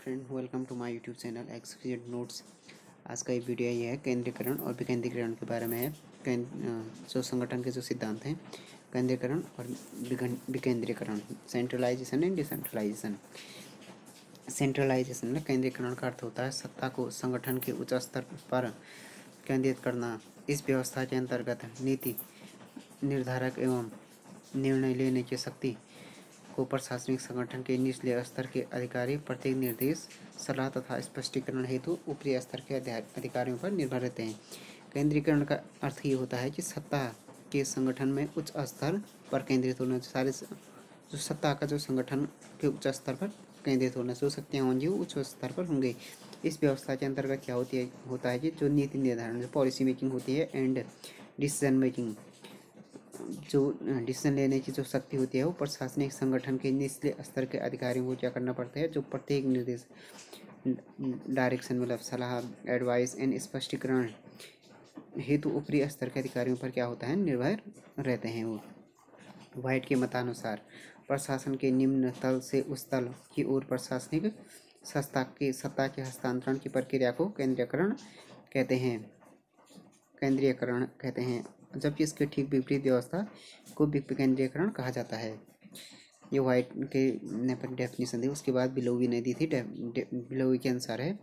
Friend, welcome to my YouTube channel exclusive notes. आज का ये वीडियो ये है केंद्रीकरण और विकेंद्रीकरण के बारे में है। जो संगठन के जो सिद्धांत हैं, केंद्रीकरण और विकेंद्रीकरण, सेंट्रलाइजेशन एंड डिसेंट्रलाइजेशन। सेंट्रलाइजेशन में केंद्रीकरण का अर्थ होता है सत्ता को संगठन के उच्च स्तर पर केंद्रित करना। इस व्यवस्था के अंतर्गत नीति निर्धारक एवं निर्णय लेने की शक्ति को प्रशासनिक संगठन के निचले स्तर के अधिकारी प्रत्येक निर्देश, सलाह तथा स्पष्टीकरण हेतु ऊपरी स्तर के अधिकारियों पर निर्भर रहते हैं। केंद्रीकरण का अर्थ ये होता है कि सत्ता के संगठन में उच्च स्तर पर केंद्रित होना। सारे जो सत्ता का जो संगठन के उच्च स्तर पर केंद्रित होना, जो शक्तियाँ होंगी वो उच्च स्तर पर होंगे। इस व्यवस्था के अंतर्गत क्या होता है कि जो नीति निर्धारण, जो पॉलिसी मेकिंग होती है एंड डिसीजन मेकिंग, जो डिसीजन लेने की जो शक्ति होती है वो प्रशासनिक संगठन के निचले स्तर के अधिकारियों को क्या करना पड़ता है, जो प्रत्येक निर्देश, डायरेक्शन मतलब सलाह, एडवाइस एंड स्पष्टीकरण हेतु ऊपरी स्तर के अधिकारियों पर क्या होता है, निर्भर रहते हैं। वो व्हाइट के मतानुसार प्रशासन के निम्न तल से उस तल की ओर प्रशासनिक सत्ता के हस्तांतरण की प्रक्रिया को केंद्रीकरण कहते हैं, जबकि इसके ठीक विपरीत व्यवस्था को विकेंद्रीकरण कहा जाता है। ये व्हाइट के ने पर डेफिनेशन दी। उसके बाद बिलोवी ने दी थी। बिलोवी के अनुसार है,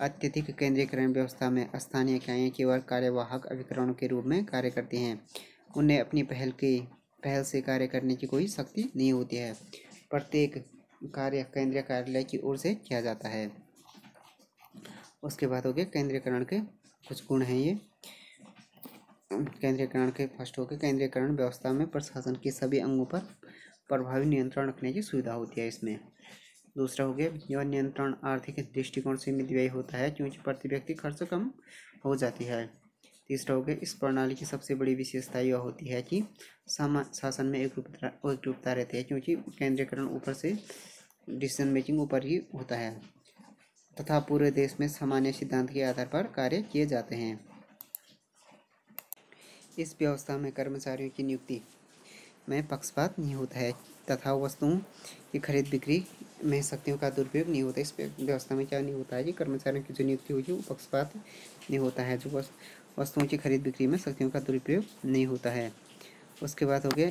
अत्यधिक केंद्रीकरण व्यवस्था में स्थानीय इकाइयाँ केवल कार्यवाहक अभिकरणों के रूप में कार्य करती हैं। उन्हें अपनी पहल से कार्य करने की कोई शक्ति नहीं होती है। प्रत्येक कार्य केंद्रीय कार्यालय की ओर से किया जाता है। उसके बाद हो गया केंद्रीकरण के कुछ गुण हैं। ये केंद्रीकरण के फर्स्ट हो गए, केंद्रीकरण व्यवस्था में प्रशासन के सभी अंगों पर प्रभावी नियंत्रण रखने की सुविधा होती है इसमें। दूसरा हो गया, यह नियंत्रण आर्थिक दृष्टिकोण से मितव्ययी होता है क्योंकि प्रति व्यक्ति खर्च कम हो जाती है। तीसरा हो गया, इस प्रणाली की सबसे बड़ी विशेषता यह होती है कि शासन में एकरूपता रहती है क्योंकि केंद्रीकरण ऊपर से डिसीजन मेकिंग ऊपर ही होता है तथा पूरे देश में सामान्य सिद्धांत के आधार पर कार्य किए जाते हैं। इस व्यवस्था में कर्मचारियों की नियुक्ति में पक्षपात नहीं होता है तथा वस्तुओं की खरीद बिक्री में शक्तियों का दुरुपयोग नहीं होता। इस व्यवस्था में क्या नहीं होता है कि कर्मचारियों की जो नियुक्ति होगी वो पक्षपात नहीं होता है। जो वस्तुओं की खरीद बिक्री में शक्तियों का दुरुपयोग नहीं होता है। उसके बाद हो गया,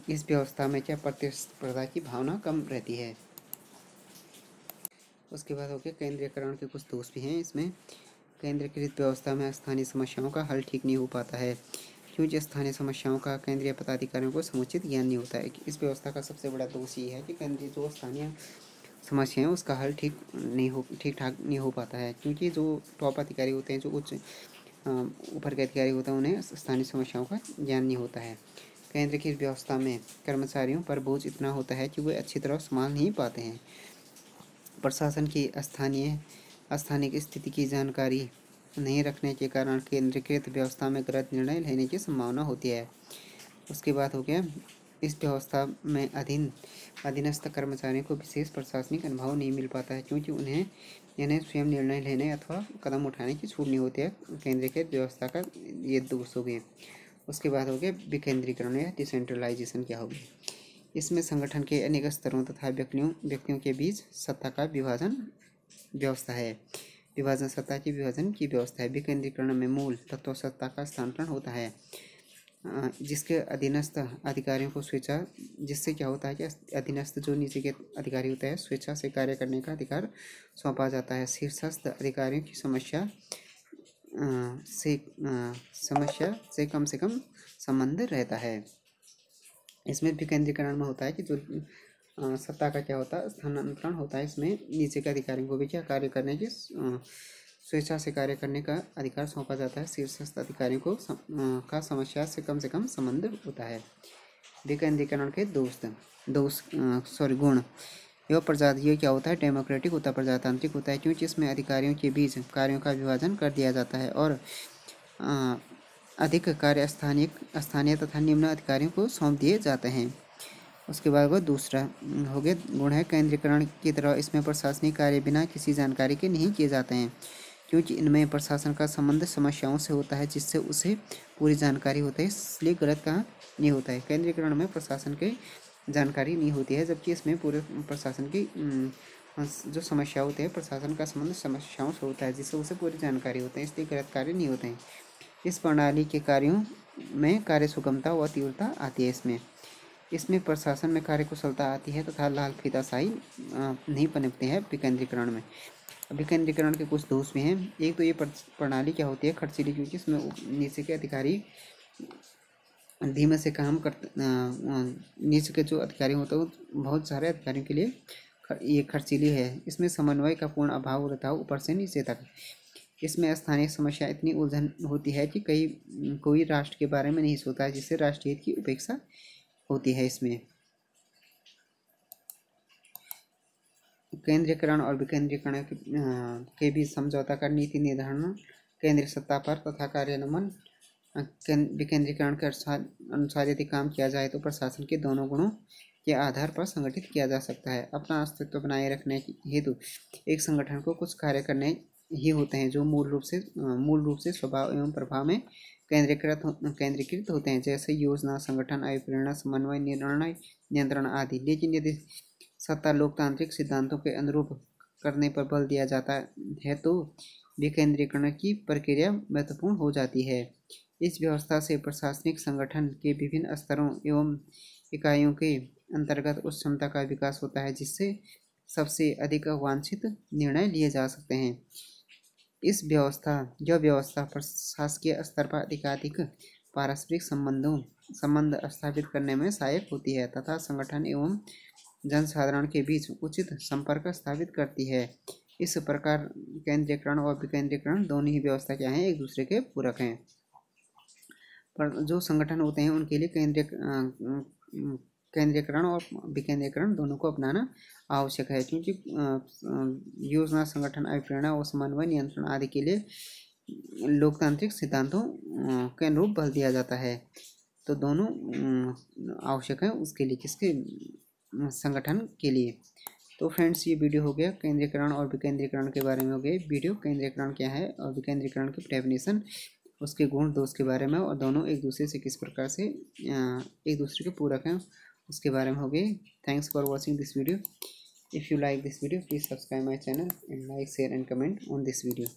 इस व्यवस्था में क्या प्रतिस्पर्धा की भावना कम रहती है। उसके बाद हो गया, केंद्रीकरण के कुछ दोष भी हैं इसमें। केंद्रीकृत व्यवस्था में स्थानीय समस्याओं का हल ठीक नहीं हो पाता है क्योंकि स्थानीय समस्याओं का केंद्रीय पदाधिकारियों को समुचित ज्ञान नहीं होता है। इस व्यवस्था का सबसे बड़ा दोष ये है कि केंद्रीय जो स्थानीय समस्या है उसका हल ठीक ठाक नहीं हो पाता है क्योंकि जो टॉप अधिकारी होते हैं, जो उच्च ऊपर के अधिकारी होते हैं, उन्हें स्थानीय समस्याओं का ज्ञान नहीं होता है। केंद्रीकृत व्यवस्था में कर्मचारियों पर बोझ इतना होता है कि वे अच्छी तरह संभाल नहीं पाते हैं। प्रशासन की स्थानिक स्थिति की जानकारी नहीं रखने के कारण केंद्रीकृत व्यवस्था में गलत निर्णय लेने की संभावना होती है। उसके बाद हो गया, इस व्यवस्था में अधीनस्थ कर्मचारियों को विशेष प्रशासनिक अनुभव नहीं मिल पाता है क्योंकि इन्हें स्वयं निर्णय लेने अथवा कदम उठाने की छूट नहीं होती है। केंद्रीकृत व्यवस्था का ये दोष हो गए। उसके बाद हो गया विकेंद्रीकरण या डिसेंट्रलाइजेशन क्या होगी। इसमें संगठन के अनेक स्तरों तथा व्यक्तियों के बीच सत्ता का सत्ता की विभाजन की व्यवस्था है। विकेंद्रीकरण में मूल तत्व सत्ता का स्थानांतरण होता है, जिसके अधीनस्थ अधिकारियों को जिससे क्या होता है कि अधीनस्थ जो नीचे के अधिकारी होता है स्वेच्छा से कार्य करने का अधिकार सौंपा जाता है। शीर्षस्थ अधिकारियों की समस्या से कम संबंध रहता है। इसमें विकेंद्रीकरण में होता है कि जो सत्ता का क्या होता है, स्थानांतरण होता है। इसमें नीचे के अधिकारियों को भी क्या कार्य करने की स्वेच्छा से कार्य करने का अधिकार सौंपा जाता है। शीर्षस्थ अधिकारियों को का समस्या से कम संबंध होता है। विकेंद्रीकरण के गुण। यह क्या होता है, डेमोक्रेटिक होता है, प्रजातांत्रिक होता है क्योंकि इसमें अधिकारियों के बीच कार्यों का विभाजन कर दिया जाता है और अधिक कार्य स्थानीय तथा निम्न अधिकारियों को सौंप दिए जाते हैं। उसके बाद वो दूसरा हो गया गुण है, केंद्रीकरण की तरह इसमें प्रशासनिक कार्य बिना किसी जानकारी के नहीं किए जाते हैं क्योंकि इनमें प्रशासन का संबंध समस्याओं से होता है जिससे उसे पूरी जानकारी होती है, इसलिए गलत काम नहीं होता है। केंद्रीकरण में प्रशासन की जानकारी नहीं होती है जबकि इसमें पूरे प्रशासन की जो समस्या होते हैं प्रशासन का संबंध समस्याओं से होता है जिससे उसे पूरी जानकारी होती है, इसलिए गलत कार्य नहीं होते हैं। इस प्रणाली के कार्यों में कार्य सुगमता व तीव्रता आती है। इसमें प्रशासन में कार्य कुशलता आती है तथा लाल फीताशाही नहीं पनपती है विकेंद्रीकरण में। विकेंद्रीकरण के कुछ दोष भी हैं। एक तो ये प्रणाली क्या होती है खर्चीली, क्योंकि इसमें नीचे के अधिकारी धीमे से काम करते, नीचे के जो अधिकारी होते हैं बहुत सारे अधिकारियों के लिए ये खर्चीली है। इसमें समन्वय का पूर्ण अभाव रहता है ऊपर से नीचे तक। इसमें स्थानीय समस्या इतनी उलझन होती है कि कोई राष्ट्र के बारे में नहीं सोचता है, जिससे राष्ट्रीय हित की उपेक्षा होती है। इसमें केंद्रीकरण और विकेंद्रीकरण के बीच समझौता कर नीति निर्धारण, केंद्रीय सत्ता पर तथा कार्यान्वयन विकेंद्रीकरण के अनुसार यदि काम किया जाए तो प्रशासन के दोनों गुणों के आधार पर संगठित किया जा सकता है। अपना अस्तित्व बनाए रखने हेतु एक संगठन को कुछ कार्य करने ही होते हैं जो मूल रूप से स्वभाव एवं प्रभाव में केंद्रीकृत होते हैं, जैसे योजना, संगठन, अभिप्रेरणा, समन्वय, निर्णय, नियंत्रण आदि। लेकिन यदि सत्ता लोकतांत्रिक सिद्धांतों के अनुरूप करने पर बल दिया जाता है तो विकेंद्रीकरण की प्रक्रिया महत्वपूर्ण हो जाती है। इस व्यवस्था से प्रशासनिक संगठन के विभिन्न स्तरों एवं इकाइयों के अंतर्गत उस क्षमता का विकास होता है जिससे सबसे अधिक वांछित निर्णय लिए जा सकते हैं। यह व्यवस्था प्रशासकीय स्तर पर अधिकाधिक पारस्परिक संबंध स्थापित करने में सहायक होती है तथा संगठन एवं जनसाधारण के बीच उचित संपर्क स्थापित करती है। इस प्रकार केंद्रीकरण और विकेंद्रीकरण दोनों ही व्यवस्था क्या हैं, एक दूसरे के पूरक हैं। पर जो संगठन होते हैं उनके लिए केंद्रीकरण और विकेंद्रीकरण दोनों को अपनाना आवश्यक है, क्योंकि योजना, संगठन, अभिप्रेरणा और समन्वय, नियंत्रण आदि के लिए लोकतांत्रिक सिद्धांतों के अनुरूप बल दिया जाता है। तो दोनों आवश्यक है उसके लिए, किसके, संगठन के लिए। तो फ्रेंड्स ये वीडियो हो गया केंद्रीकरण और विकेंद्रीकरण के बारे में हो गया वीडियो। केंद्रीकरण क्या है और विकेंद्रीकरण की डेफिनेशन, उसके गुण दोष के बारे में, और दोनों एक दूसरे से किस प्रकार से एक दूसरे के पूरक हैं उसके बारे में हो गई। Thanks for watching this video. If you like this video please subscribe my channel and like, share and comment on this video.